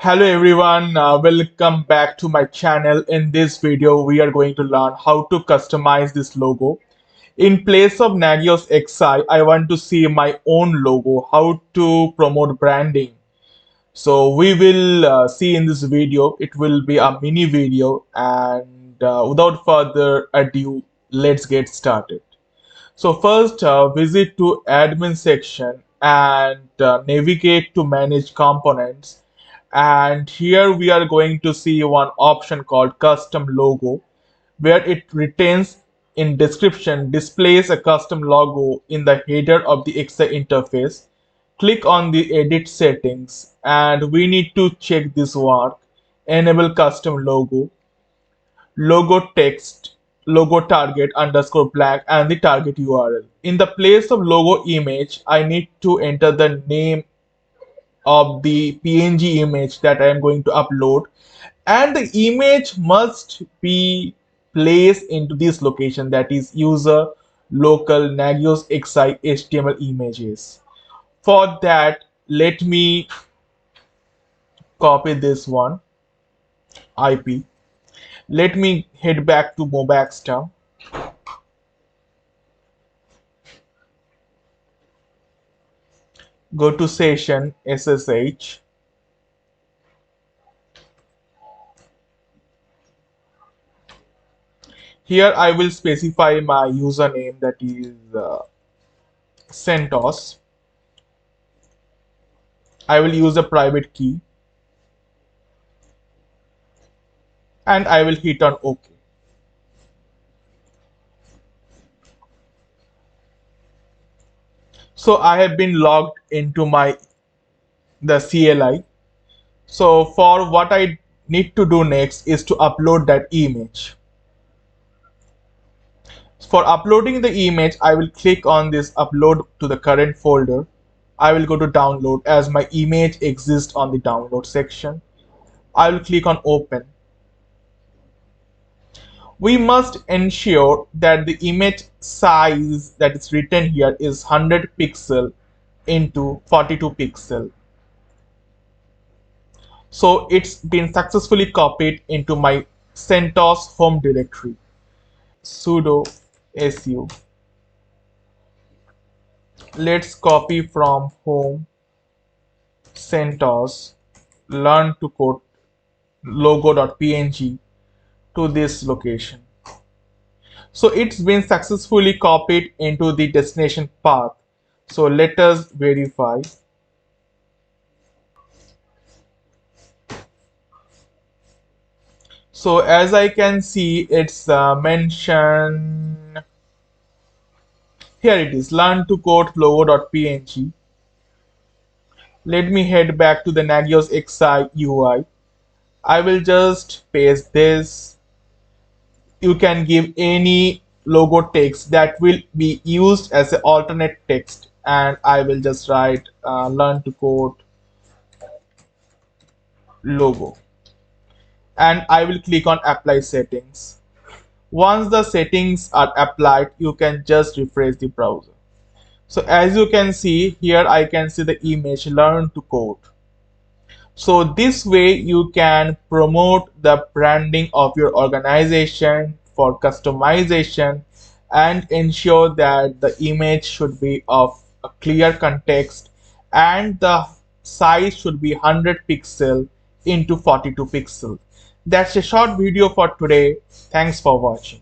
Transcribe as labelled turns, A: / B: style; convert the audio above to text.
A: Hello everyone, welcome back to my channel. In this video, we are going to learn how to customize this logo. In place of Nagios XI, I want to see my own logo, how to promote branding. So we will see in this video, it will be a mini video and without further ado, let's get started. So first, visit to admin section and navigate to manage components. And here we are going to see one option called custom logo, where it retains in description displays a custom logo in the header of the XI interface. Click on the edit settings and we need to check this work. Enable custom logo text, logo target underscore blank, and the target URL. In the place of logo image, I need to enter the name of the PNG image that I am going to upload, and the image must be placed into this location, that is user local Nagios XI HTML images. For that, let me copy this one IP. Let me head back to Mobaxter. Go to session SSH. Here I will specify my username, that is CentOS. I will use a private key and I will hit on OK. So I have been logged into the CLI. So for what I need to do next is to upload that image. For uploading the image, I will click on this upload to the current folder. I will go to download as my image exists on the download section. I will click on open. We must ensure that the image size that is written here is 100 pixel into 42 pixel. So it's been successfully copied into my CentOS home directory. Sudo su. Let's copy from home CentOS learn to code logo.png to this location. So it's been successfully copied into the destination path. So let us verify. So as I can see, it's mentioned here. It is learn to code logo.png. Let me head back to the Nagios XI UI. I will just paste this. You can give any logo text that will be used as an alternate text, and I will just write learn to code logo, and I will click on apply settings. Once the settings are applied, you can just refresh the browser. So as you can see here, I can see the image learn to code. So this way you can promote the branding of your organization for customization and ensure that the image should be of a clear context and the size should be 100 pixel into 42 pixel. That's a short video for today. Thanks for watching.